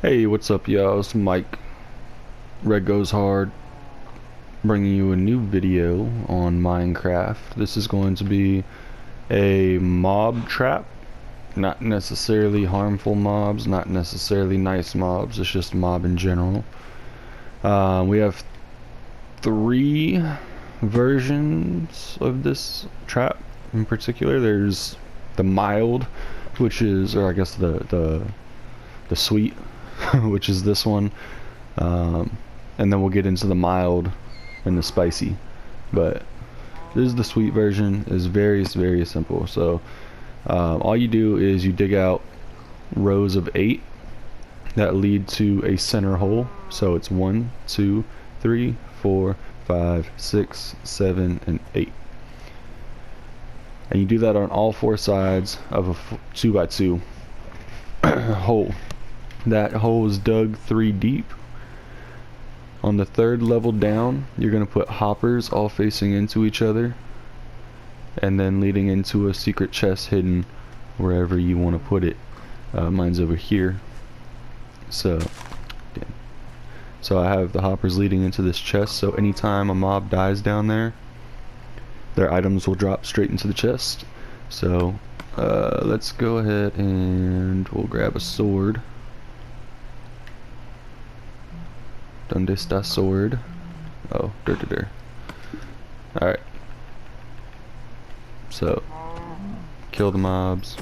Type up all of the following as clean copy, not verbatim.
Hey, what's up, y'all? It's Mike. Red Goes Hard, bringing you a new video on Minecraft. This is going to be a mob trap. Not necessarily harmful mobs, not necessarily nice mobs, it's just mob in general. We have three versions of this trap in particular. There's the mild, which is, or I guess the sweet, which is this one. And then we'll get into the mild and the spicy, but this is the sweet version. Is very simple. So all you do is you dig out rows of 8 that lead to a center hole. So it's 1, 2, 3, 4, 5, 6, 7, and 8, and you do that on all 4 sides of a 2x2 hole. That hole is dug 3 deep. On the 3rd level down, you're going to put hoppers all facing into each other, and then leading into a secret chest hidden wherever you want to put it. Mine's over here. So I have the hoppers leading into this chest, so anytime a mob dies down there, their items will drop straight into the chest. So let's go ahead and we'll grab a sword. Donde está sword? Oh, der. Alright. So, kill the mobs.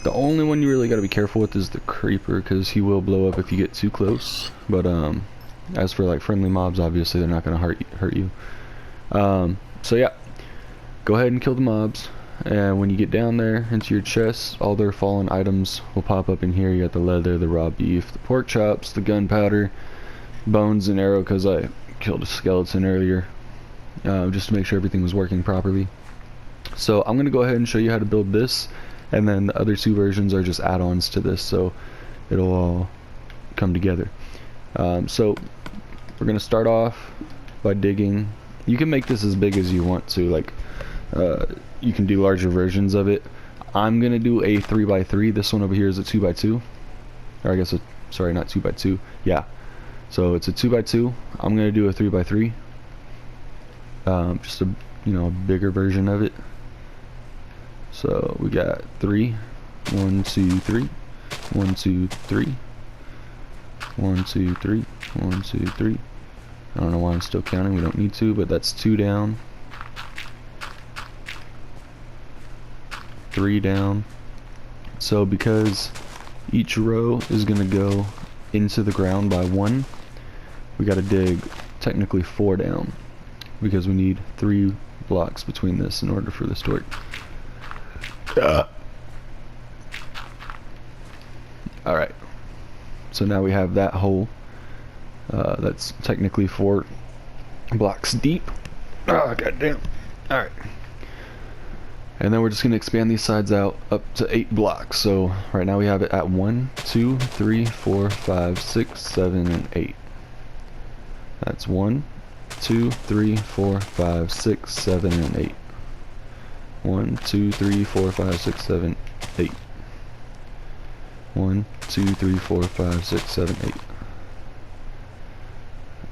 The only one you really gotta be careful with is the creeper, because he will blow up if you get too close. But, as for like friendly mobs, obviously they're not gonna hurt you. So yeah, go ahead and kill the mobs. And when you get down there into your chest, all their fallen items will pop up in here. You got the leather, the raw beef, the pork chops, the gunpowder, bones, and arrow, because I killed a skeleton earlier, just to make sure everything was working properly. So I'm going to go ahead and show you how to build this, and then the other 2 versions are just add-ons to this, so it'll all come together. So we're going to start off by digging. You can make this as big as you want to, like you can do larger versions of it. I'm gonna do a 3x3. This one over here is a 2x2, or I guess sorry, not 2x2. Yeah, so it's a 2x2. I'm gonna do a 3x3. Just a a bigger version of it. So we got 3, 1, 2, 3, 1, 2, 3, 1, 2, 3, 1, 2, 3. I don't know why I'm still counting. We don't need to, but that's 2 down. 3 down. So because each row is gonna go into the ground by 1, we gotta dig technically 4 down, because we need 3 blocks between this in order for this to work. Alright, so now we have that hole that's technically 4 blocks deep. Oh, goddamn. Alright. And then we're just going to expand these sides out up to 8 blocks. So right now we have it at 1, 2, 3, 4, 5, 6, 7, and 8. That's 1, 2, 3, 4, 5, 6, 7, and 8. 1, 2, 3, 4, 5, 6, 7, 8. 1, 2, 3, 4, 5, 6, 7, 8.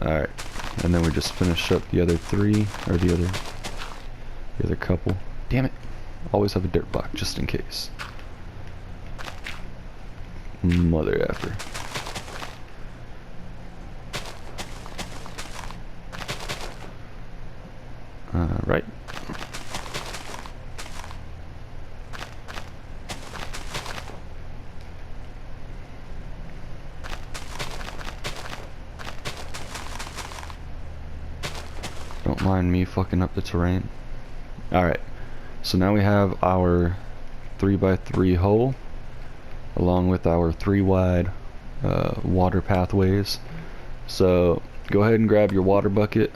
Alright. And then we just finish up the other 3, or the other couple. Damn it. Always have a dirt block just in case. Mother effer. Right. Don't mind me fucking up the terrain. Alright. So now we have our 3x3 hole, along with our 3 wide water pathways. So go ahead and grab your water bucket,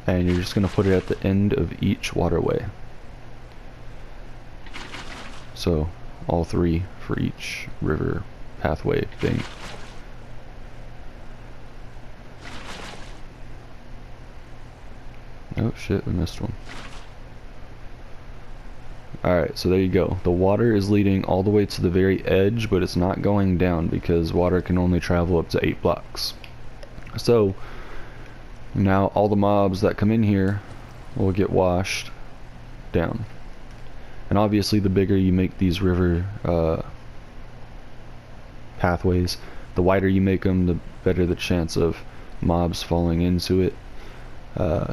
and you're just going to put it at the end of each waterway. So all 3 for each river pathway thing. Oh shit, we missed one. Alright, so there you go. The water is leading all the way to the very edge, but it's not going down because water can only travel up to 8 blocks. So now all the mobs that come in here will get washed down. And obviously the bigger you make these river pathways, the wider you make them, the better the chance of mobs falling into it.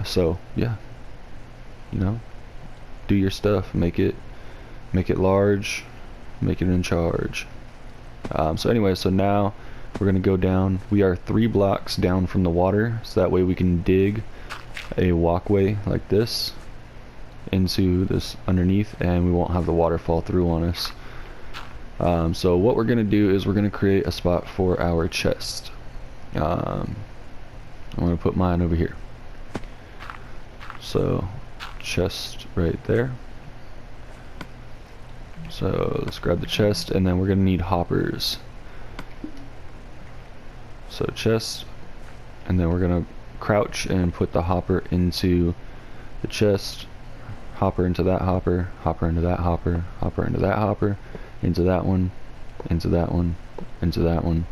So yeah, you know, do your stuff, make it large, make it in charge. So anyway, so now we're gonna go down. We are 3 blocks down from the water, so that way we can dig a walkway like this into this underneath, and we won't have the water fall through on us. So what we're gonna do is we're gonna create a spot for our chest. I'm gonna put mine over here. So chest right there. So let's grab the chest, and then we're gonna need hoppers. So chest, and then we're gonna crouch and put the hopper into the chest, hopper into that hopper, hopper into that hopper, hopper into that hopper, into that one, into that one, into that one,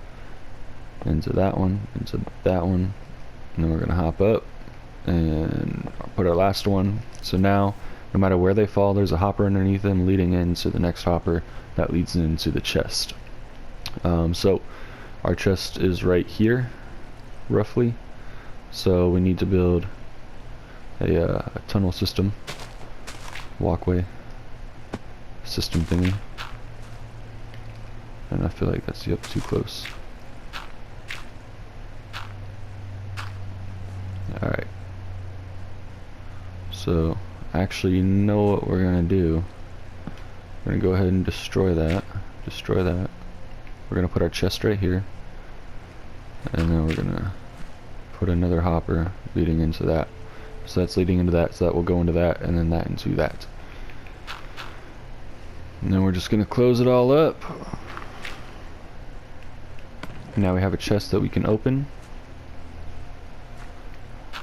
into that one, into that one, and then we're gonna hop up and put our last one. So now no matter where they fall, there's a hopper underneath them leading into the next hopper that leads into the chest. So our chest is right here roughly, so we need to build a tunnel system, walkway system thingy, and I feel like that's too close. Alright, so actually, you know what we're gonna do? We're gonna go ahead and destroy that. We're gonna put our chest right here, and then we're gonna put another hopper leading into that. So that's leading into that, so that will go into that, and then that into that. And then we're just gonna close it all up. Now we have a chest that we can open.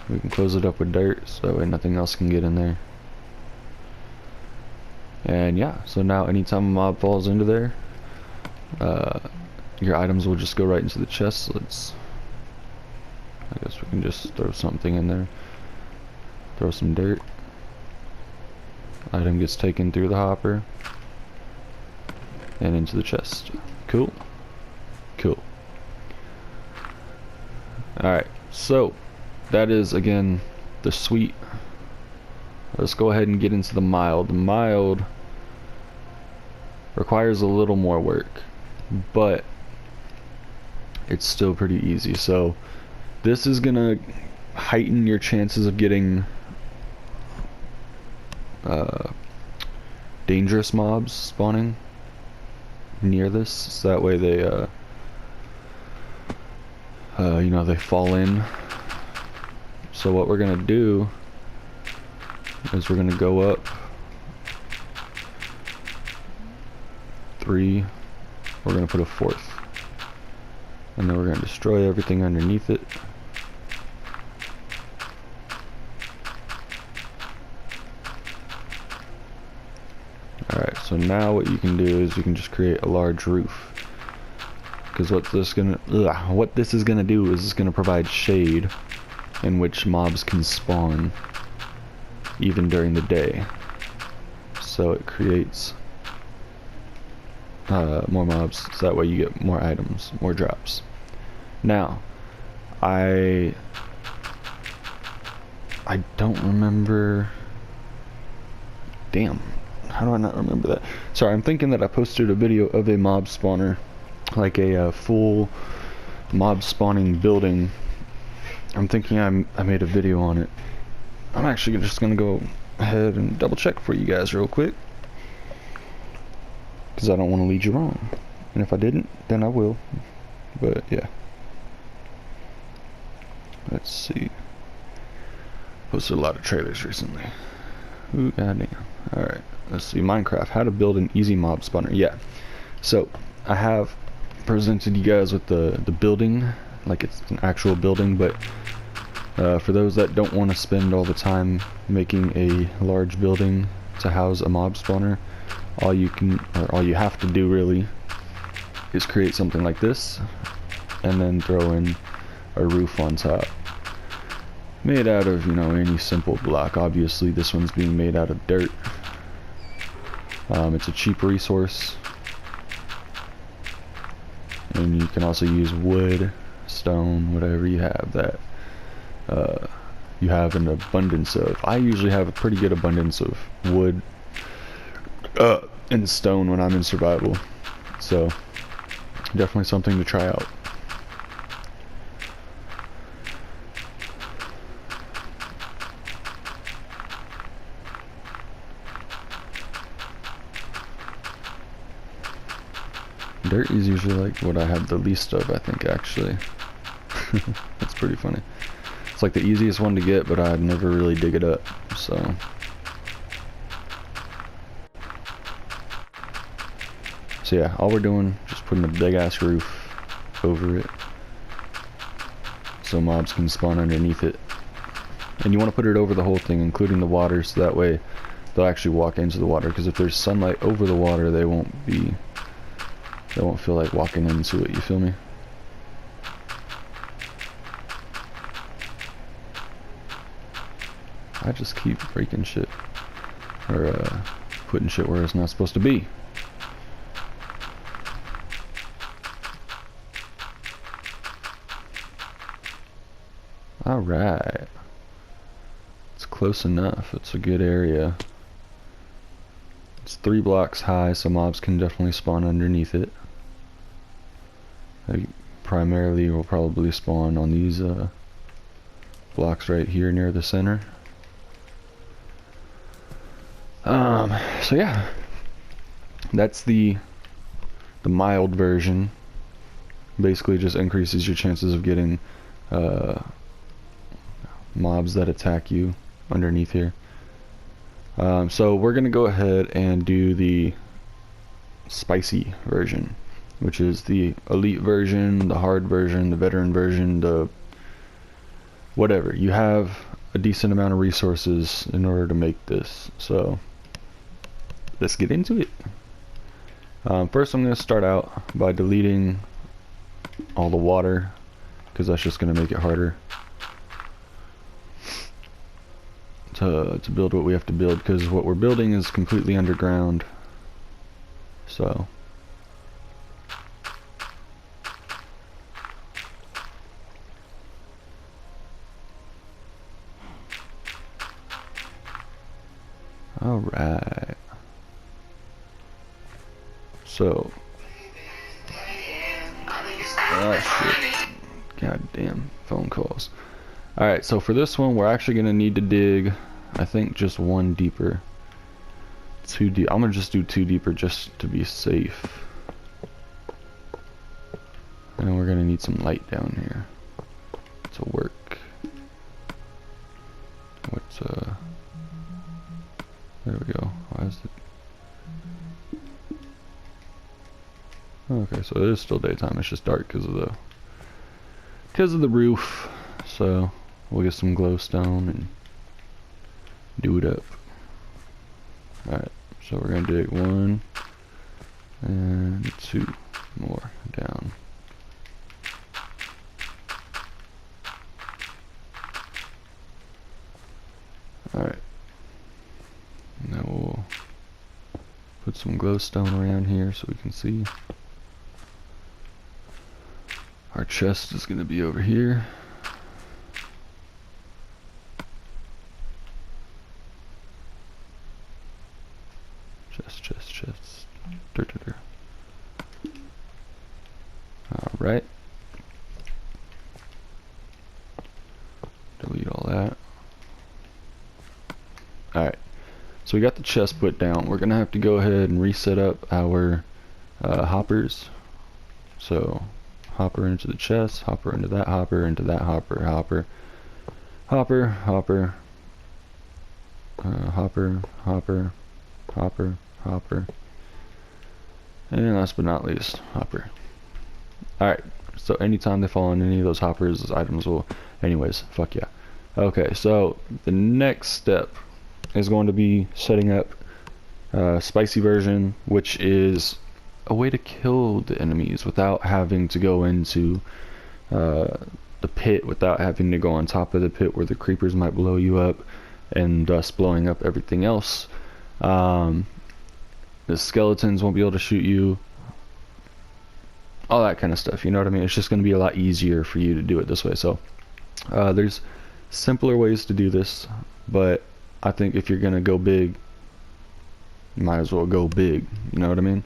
We can close it up with dirt, so that way nothing else can get in there. And yeah, so now anytime a mob falls into there, your items will just go right into the chest. So I guess we can just throw something in there. Throw some dirt. Item gets taken through the hopper and into the chest. Cool. Cool. Alright, so that is again the sweet. Let's go ahead and get into the mild. The mild requires a little more work, but it's still pretty easy. So this is gonna heighten your chances of getting dangerous mobs spawning near this, so that way they you know, they fall in. So what we're gonna do is we're gonna go up 3, we're gonna put a 4th, and then we're gonna destroy everything underneath it. Alright, so now what you can do is you can just create a large roof, because what this is gonna do is it's gonna provide shade in which mobs can spawn even during the day. So it creates more mobs, so that way you get more items, more drops. Now, I don't remember. Damn, how do I not remember that? Sorry, I'm thinking that I posted a video of a mob spawner, like a full mob spawning building. I'm thinking I made a video on it. I'm actually just gonna go ahead and double check for you guys real quick, because I don't want to lead you wrong. And if I didn't, then I will. But yeah. Let's see. Posted a lot of trailers recently. Ooh, goddamn. Alright, let's see. Minecraft, how to build an easy mob spawner. Yeah. So, I have presented you guys with the building, like it's an actual building, but for those that don't want to spend all the time making a large building to house a mob spawner, all you have to do really is create something like this and then throw in a roof on top, made out of, you know, any simple block. Obviously this one's being made out of dirt. It's a cheap resource, and you can also use wood, stone, whatever you have that you have an abundance of. I usually have a pretty good abundance of wood and stone when I'm in survival, so definitely something to try out. Dirt is usually like what I have the least of, I think, actually. That's pretty funny. It's like the easiest one to get, but I'd never really dig it up, so. So yeah, all we're doing, just putting a big ass roof over it so mobs can spawn underneath it. And you want to put it over the whole thing, including the water, so that way they'll actually walk into the water, because if there's sunlight over the water, they won't feel like walking into it, you feel me? I just keep breaking shit, or putting shit where it's not supposed to be. Alright. It's close enough. It's a good area. It's 3 blocks high, so mobs can definitely spawn underneath it. They primarily will probably spawn on these blocks right here near the center. So yeah, that's the mild version. Basically just increases your chances of getting mobs that attack you underneath here. So we're gonna go ahead and do the spicy version, which is the elite version, the hard version, the veteran version, the whatever. You have a decent amount of resources in order to make this, so let's get into it. First I'm going to start out by deleting all the water, because that's just going to make it harder to build what we have to build, because what we're building is completely underground. So alright. So shit. Goddamn phone calls. Alright, so for this one we're actually gonna need to dig, I think, just 1 deeper. 2 deep. I'm gonna just do 2 deeper just to be safe. And we're gonna need some light down here to work. What's there we go. Why is it? Okay, so it is still daytime. It's just dark because of the roof. So we'll get some glowstone and do it up. Alright, so we're gonna dig 1 and 2 more down. Alright. Now we'll put some glowstone around here so we can see. Our chest is gonna be over here. Chest. Alright. Delete all that. Alright. So we got the chest put down. We're gonna have to go ahead and reset up our hoppers. So hopper into the chest, hopper into that hopper, into that hopper, hopper, and last but not least, hopper. Alright, so anytime they fall on any of those hoppers, those items will, anyways, fuck yeah. Okay, so the next step is going to be setting up spicy version, which is a way to kill the enemies without having to go into the pit, without having to go on top of the pit where the creepers might blow you up and thus blowing up everything else. The skeletons won't be able to shoot you, all that kind of stuff, you know what I mean? It's just going to be a lot easier for you to do it this way. So there's simpler ways to do this, but I think if you're going to go big, you might as well go big, you know what I mean?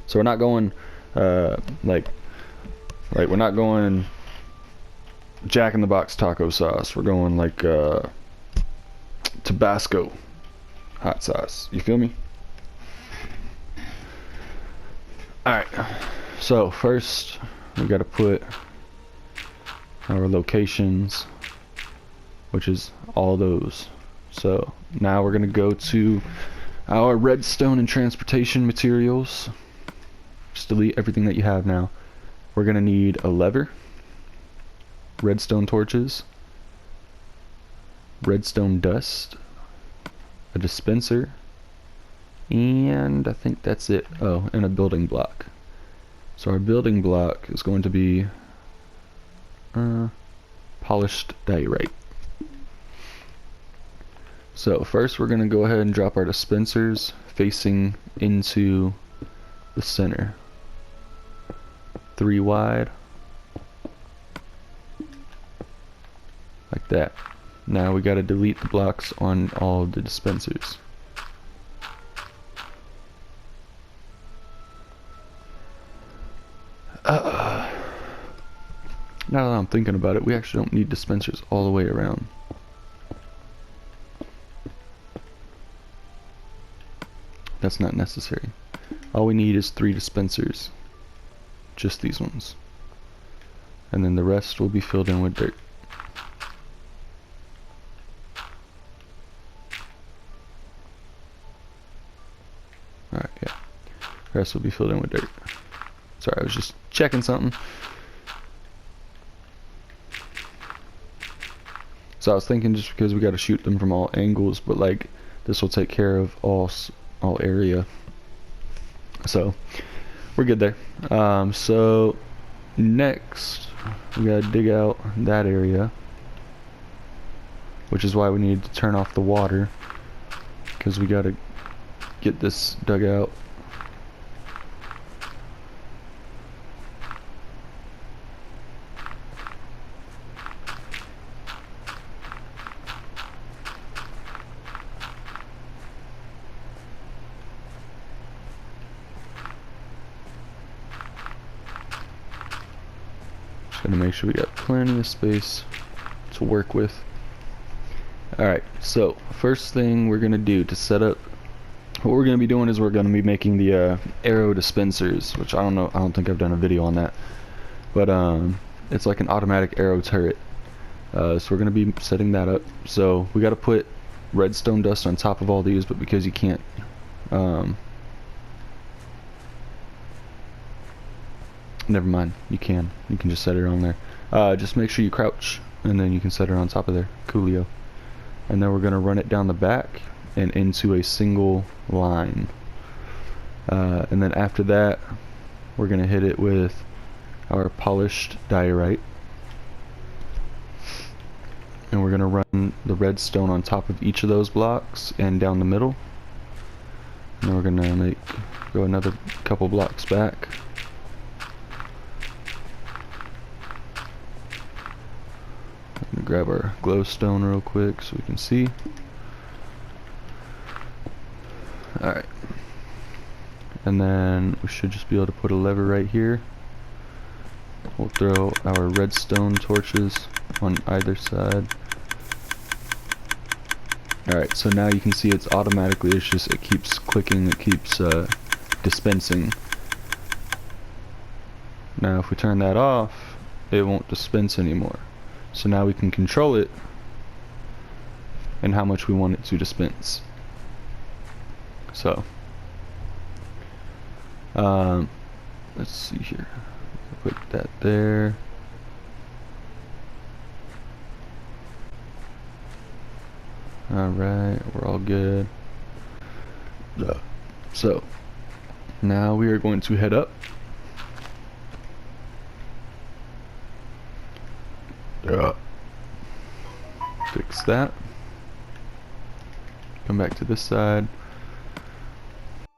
So we're not going like we're not going Jack in the Box taco sauce. We're going like Tabasco hot sauce. You feel me? Alright, so first we got to put our locations, which is all those. So now we're going to go to our redstone and transportation materials. Just delete everything that you have now. We're going to need a lever, redstone torches, redstone dust, a dispenser, and I think that's it. Oh, and a building block. So our building block is going to be polished diorite. So first we're going to go ahead and drop our dispensers facing into the center. 3 wide. Like that. Now we got to delete the blocks on all of the dispensers. Now that I'm thinking about it, we actually don't need dispensers all the way around. That's not necessary. All we need is 3 dispensers. Just these ones. And then the rest will be filled in with dirt. Alright, yeah. The rest will be filled in with dirt. Sorry, I was just checking something. So I was thinking just because we got to shoot them from all angles, but like this will take care of all area. So we're good there. So next we gotta dig out that area, which is why we need to turn off the water, because we gotta get this dug out. Gonna make sure we got plenty of space to work with. Alright, so first thing we're gonna do to set up, what we're gonna be doing is we're gonna be making the arrow dispensers, which I don't think I've done a video on that, but it's like an automatic arrow turret. So we're gonna be setting that up. So we gotta put redstone dust on top of all these, but because you can't never mind, you can just set it on there. Just make sure you crouch and then you can set it on top of there. Coolio. And then we're gonna run it down the back and into a single line. And then after that we're gonna hit it with our polished diorite, and we're gonna run the redstone on top of each of those blocks and down the middle. And then we're gonna go another couple blocks back. Grab our glowstone real quick so we can see. Alright. And then we should just be able to put a lever right here. We'll throw our redstone torches on either side. Alright, so now you can see it's automatically, it keeps clicking, it keeps dispensing. Now if we turn that off, it won't dispense anymore. So now we can control it and how much we want it to dispense. So let's see here. Put that there. Alright, we're all good. So now we are going to head up. Fix that. Come back to this side.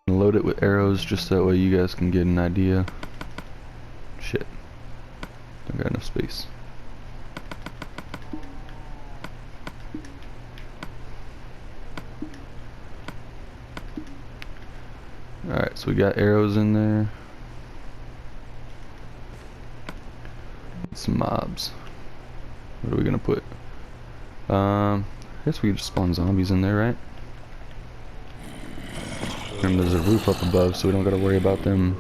Load it with arrows just that way you guys can get an idea. Shit. Don't got enough space. Alright, so we got arrows in there. Some mobs. What are we gonna put? I guess we could just spawn zombies in there, right? And there's a roof up above, so we don't gotta worry about them,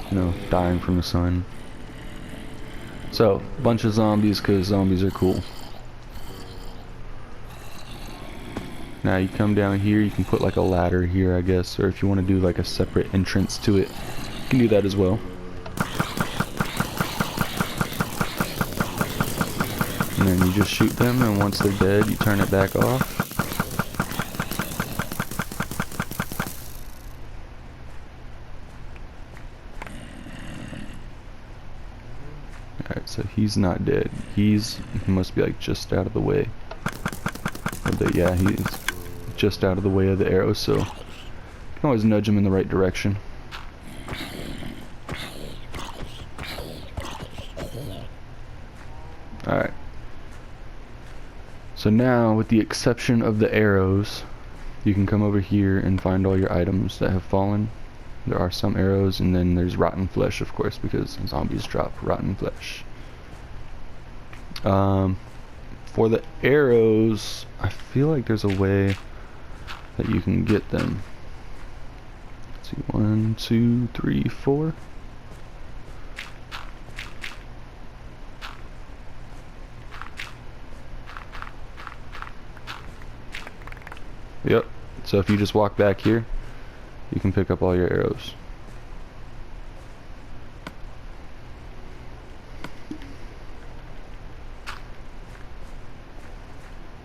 you know, dying from the sun. So, bunch of zombies, because zombies are cool. Now you come down here, you can put like a ladder here, I guess, or if you want to do like a separate entrance to it, you can do that as well. And then you just shoot them, and once they're dead, you turn it back off. Alright, so he's not dead. He must be like just out of the way. Yeah, he's just out of the way of the arrow, so you can always nudge him in the right direction. Alright. So now, with the exception of the arrows, you can come over here and find all your items that have fallen. There are some arrows, and then there's rotten flesh, of course, because zombies drop rotten flesh. For the arrows, I feel like there's a way that you can get them. Let's see, 1, 2, 3, 4. Yep, so if you just walk back here, you can pick up all your arrows.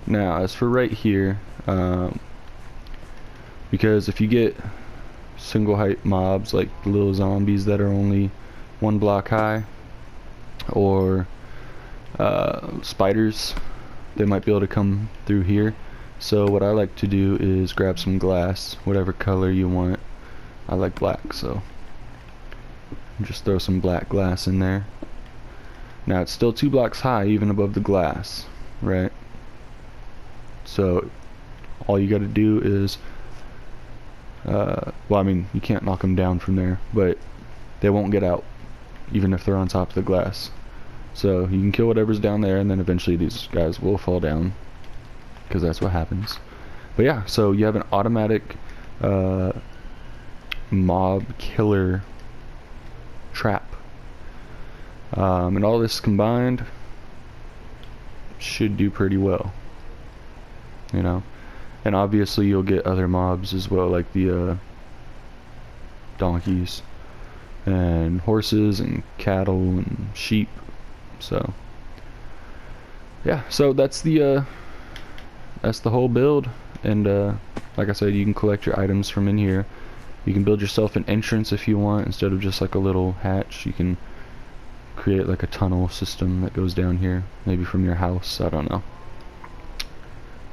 Now, as for right here, because if you get single height mobs like little zombies that are only 1 block high, or spiders, they might be able to come through here. So what I like to do is grab some glass, whatever color you want. I like black, so just throw some black glass in there. Now it's still 2 blocks high even above the glass, right? So all you got to do is well, I mean, you can't knock them down from there, but they won't get out even if they're on top of the glass. So you can kill whatever's down there, and then eventually these guys will fall down, because that's what happens. But yeah, so you have an automatic mob killer trap, and all this combined should do pretty well, you know. And obviously you'll get other mobs as well, like the donkeys and horses and cattle and sheep. So yeah, so that's the whole build. And like I said, you can collect your items from in here. You can build yourself an entrance if you want. Instead of just like a little hatch, you can create like a tunnel system that goes down here, maybe from your house, I don't know.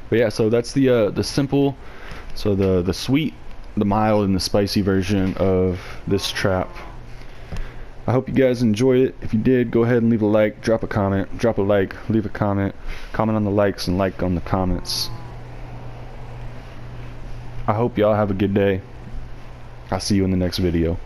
But yeah, so that's the simple, so the sweet, the mild, and the spicy version of this trap. I hope you guys enjoy it. If you did, go ahead and leave a like, drop a comment, drop a like, leave a comment, comment on the likes and like on the comments. I hope y'all have a good day. I'll see you in the next video.